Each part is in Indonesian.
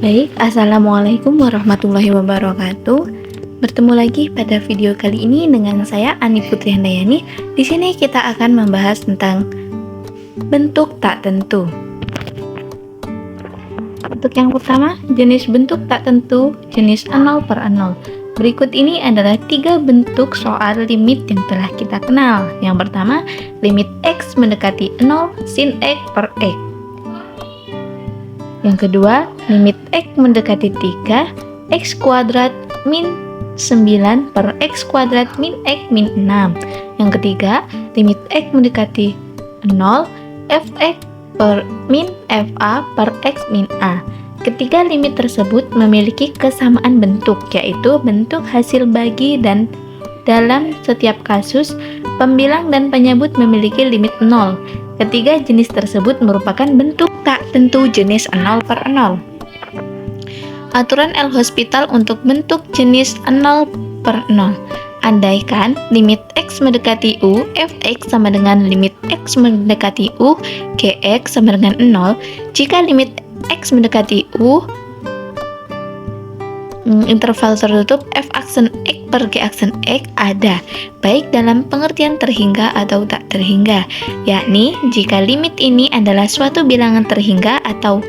Baik, Assalamualaikum warahmatullahi wabarakatuh. Bertemu lagi pada video kali ini dengan saya Ani Putri Handayani. Di sini kita akan membahas tentang bentuk tak tentu. Untuk yang pertama, jenis bentuk tak tentu, jenis 0 per 0. Berikut ini adalah 3 bentuk soal limit yang telah kita kenal. Yang pertama, limit X mendekati 0 sin X per X. Yang kedua, limit X mendekati 3, X kuadrat min 9 per X kuadrat min X min 6. Yang ketiga, limit X mendekati 0, Fx per min Fa per X min A. Ketiga limit tersebut memiliki kesamaan bentuk, yaitu bentuk hasil bagi, dan dalam setiap kasus, pembilang dan penyebut memiliki limit 0. Ketiga jenis tersebut merupakan bentuk tak tentu jenis 0 per 0. Aturan L'Hospital untuk bentuk jenis 0 per 0. Andaikan limit X mendekati U, Fx sama dengan limit X mendekati U, Gx sama dengan 0, jika limit X mendekati U, interval tertutup f aksen X per G aksen X ada, baik dalam pengertian terhingga atau tak terhingga, yakni jika limit ini adalah suatu bilangan terhingga atau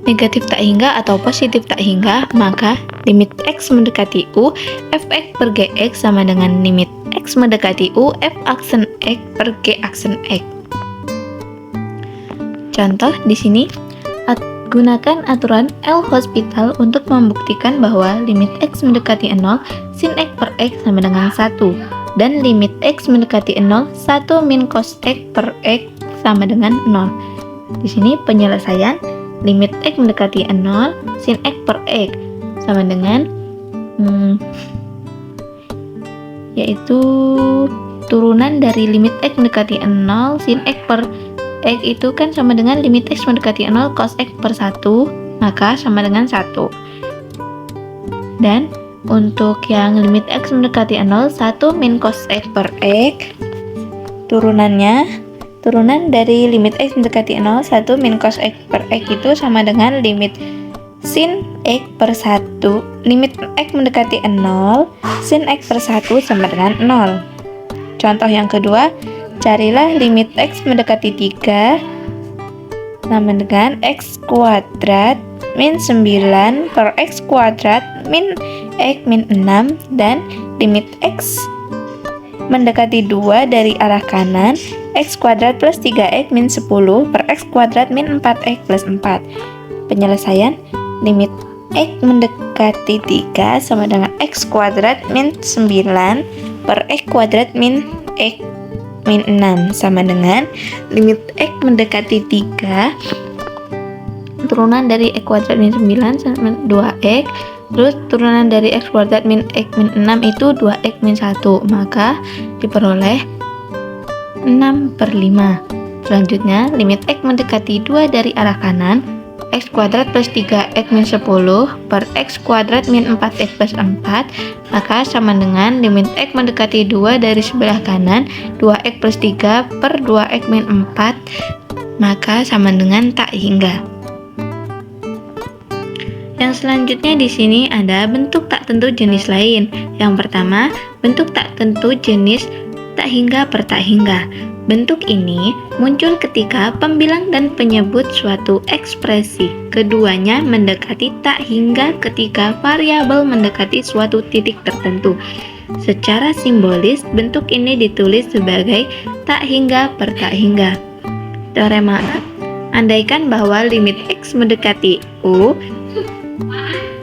negatif tak hingga atau positif tak hingga, maka limit X mendekati U, Fx per Gx sama dengan limit X mendekati U, f aksen X per G aksen X. Contoh di sini, gunakan aturan L'Hospital untuk membuktikan bahwa limit X mendekati 0 sin X per X sama dengan 1 dan limit X mendekati 0 1 min cos X per X sama dengan 0. Di sini penyelesaian limit X mendekati 0 sin X per X sama dengan yaitu turunan dari limit X mendekati 0 sin X per X itu kan sama dengan limit X mendekati 0 cos X per 1, maka sama dengan 1. Dan untuk yang limit X mendekati 0, 1 min cos X per X, turunan dari limit X mendekati 0, 1 min cos X per X itu sama dengan limit sin X per 1, limit X mendekati 0, sin X per 1 sama dengan 0. Contoh yang kedua, carilah limit X mendekati 3 sama dengan X kuadrat min 9 per X kuadrat min X min 6 dan limit X mendekati 2 dari arah kanan X kuadrat plus 3X min 10 per X kuadrat min 4X plus 4. Penyelesaian limit X mendekati 3 sama dengan X kuadrat min 9 per X kuadrat min X min 6 sama dengan limit X mendekati 3 turunan dari X kuadrat min 9 sama 2X, terus turunan dari X kuadrat min X min 6 itu 2X min 1, maka diperoleh 6 per 5. Selanjutnya limit X mendekati 2 dari arah kanan X kuadrat plus 3X min 10 per X kuadrat min 4X plus 4, maka sama dengan limit X mendekati 2 dari sebelah kanan 2X plus 3 per 2X min 4, maka sama dengan tak hingga. Yang selanjutnya di sini ada bentuk tak tentu jenis lain. Yang pertama, bentuk tak tentu jenis tak hingga per tak hingga. Bentuk ini muncul ketika pembilang dan penyebut suatu ekspresi. Keduanya mendekati tak hingga ketika variabel mendekati suatu titik tertentu. Secara simbolis, bentuk ini ditulis sebagai tak hingga per tak hingga. Teorema A. Andaikan bahwa limit X mendekati U,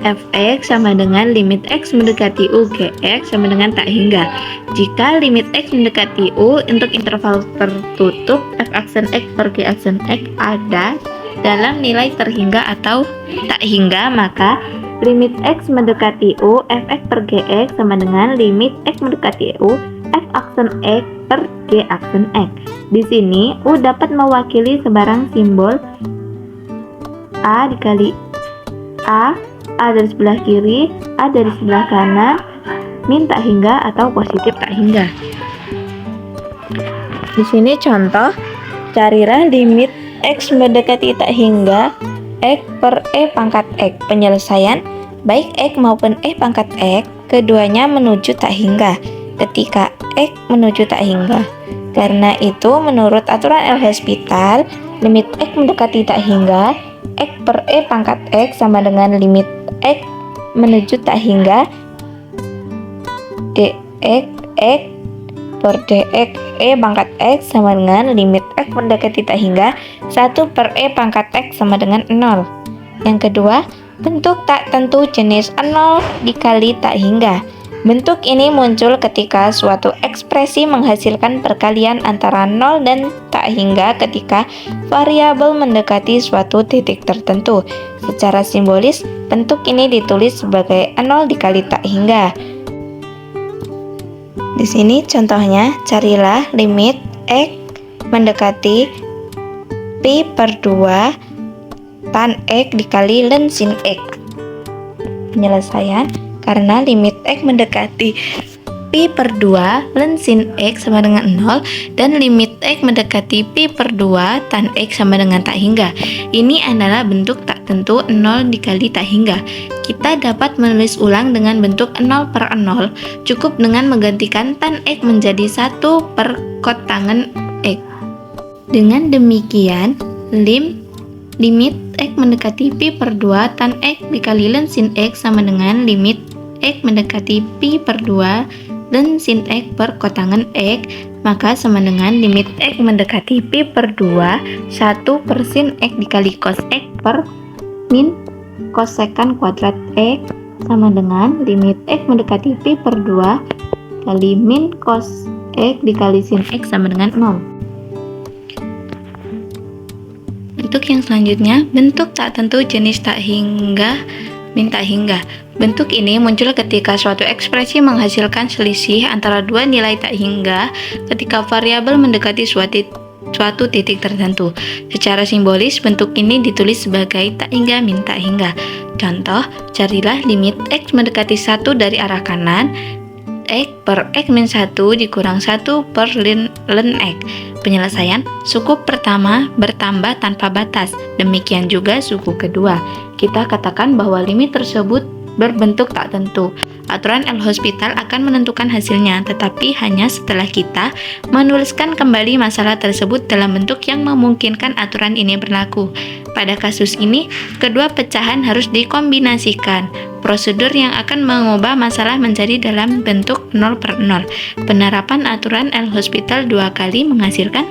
Fx sama dengan limit X mendekati U, Gx sama dengan tak hingga. Jika limit X mendekati U untuk interval tertutup f aksen X per G aksen X ada dalam nilai terhingga atau tak hingga, maka limit X mendekati U, Fx per Gx sama dengan limit X mendekati U, f aksen X per G aksen X. Di sini U dapat mewakili sebarang simbol A dikali A dari sebelah kiri, A dari sebelah kanan, min tak hingga atau positif tak hingga. Di sini contoh, carilah limit X mendekati tak hingga X per E pangkat X. Penyelesaian, baik X maupun E pangkat X, keduanya menuju tak hingga ketika X menuju tak hingga. Karena itu, menurut aturan L'Hospital, limit X mendekati tak hingga, X per E pangkat X sama dengan limit X menuju tak hingga dx X per dx E pangkat X sama dengan limit X mendekati tak hingga 1 per E pangkat X sama dengan 0. Yang kedua, bentuk tak tentu jenis 0 dikali tak hingga. Bentuk ini muncul ketika suatu ekspresi menghasilkan perkalian antara 0 dan tak hingga ketika variabel mendekati suatu titik tertentu. Secara simbolis, bentuk ini ditulis sebagai 0 dikali tak hingga. Di sini contohnya, carilah limit X mendekati pi per 2 tan X dikali ln sin X. Penyelesaian, karena limit X mendekati pi per 2 ln sin X sama dengan 0 dan limit X mendekati pi per 2 tan X sama dengan tak hingga. Ini adalah bentuk tak tentu 0 dikali tak hingga. Kita dapat menulis ulang dengan bentuk 0 per 0, cukup dengan menggantikan tan X menjadi 1 per kotangan X. Dengan demikian, limit X mendekati pi per 2 tan X dikali ln sin X sama dengan limit X mendekati pi per 2 ln sin X per kotangan X, maka sama dengan limit X mendekati pi per 2 1 per sin X dikali cos X per min cos sekan kuadrat X sama dengan limit X mendekati pi per 2 kali min cos X dikali sin X sama dengan 0. Bentuk yang selanjutnya, bentuk tak tentu jenis tak hingga min tak hingga. Bentuk ini muncul ketika suatu ekspresi menghasilkan selisih antara dua nilai tak hingga ketika variabel mendekati suatu titik tertentu. Secara simbolis, bentuk ini ditulis sebagai tak hingga min tak hingga. Contoh, carilah limit X mendekati 1 dari arah kanan, X per X min 1 dikurang 1 per ln X. Penyelesaian, suku pertama bertambah tanpa batas, demikian juga suku kedua. Kita katakan bahwa limit tersebut berbentuk tak tentu. Aturan L'Hospital akan menentukan hasilnya, tetapi hanya setelah kita menuliskan kembali masalah tersebut dalam bentuk yang memungkinkan aturan ini berlaku. Pada kasus ini, kedua pecahan harus dikombinasikan. Prosedur yang akan mengubah masalah menjadi dalam bentuk 0 per 0. Penerapan aturan L'Hospital 2 kali menghasilkan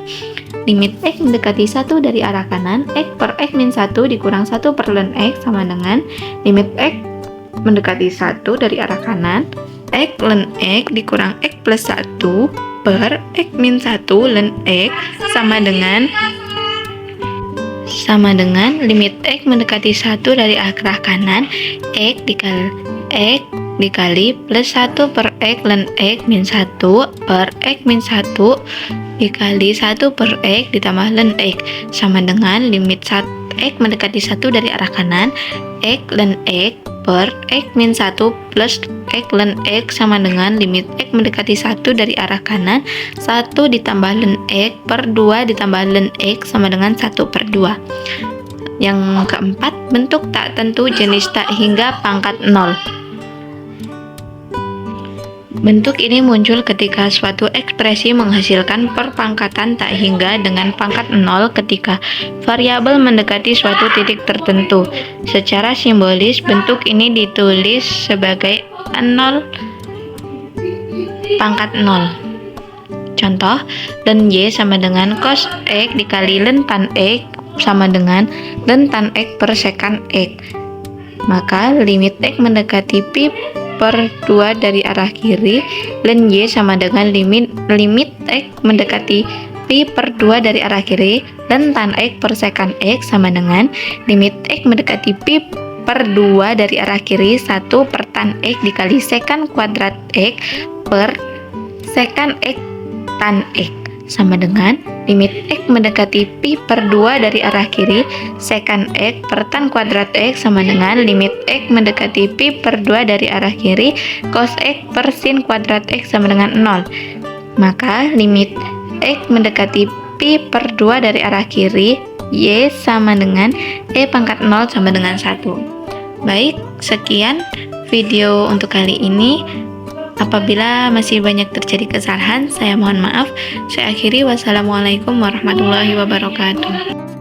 limit X mendekati 1 dari arah kanan, X per X min 1 dikurang 1 per ln X sama dengan limit X mendekati 1 dari arah kanan, X ln X dikurang X plus 1 per X min 1 ln X sama dengan limit X mendekati 1 dari arah kanan, X dikali plus 1 per X ln X min 1 per X min 1 dikali 1 per X ditambah ln X sama dengan limit X mendekati 1 dari arah kanan, X ln X per X min 1 plus X ln X sama dengan limit X mendekati 1 dari arah kanan, 1 ditambah ln X per 2 ditambah ln X sama dengan 1 per 2. Yang keempat, bentuk tak tentu jenis tak hingga pangkat 0. Bentuk ini muncul ketika suatu ekspresi menghasilkan perpangkatan tak hingga dengan pangkat 0 ketika variabel mendekati suatu titik tertentu. Secara simbolis, bentuk ini ditulis sebagai 0 pangkat 0. Contoh, ln Y sama dengan cos X dikali ln tan X sama dengan ln tan X per sekan X. Maka limit X mendekati pi per 2 dari arah kiri, ln Y sama dengan limit X mendekati pi per 2 dari arah kiri, ln tan X per sekan X sama dengan limit X mendekati pi per 2 dari arah kiri 1 per tan X dikali sekan kuadrat X per sekan X tan X sama dengan limit X mendekati pi per 2 dari arah kiri sekan X per tan kuadrat X sama dengan limit X mendekati pi per 2 dari arah kiri cos X per sin kuadrat X sama dengan 0. Maka limit X mendekati pi per 2 dari arah kiri Y sama dengan E pangkat 0 sama dengan 1. Baik, sekian video untuk kali ini. Apabila masih banyak terjadi kesalahan, saya mohon maaf. Saya akhiri, wassalamualaikum warahmatullahi wabarakatuh.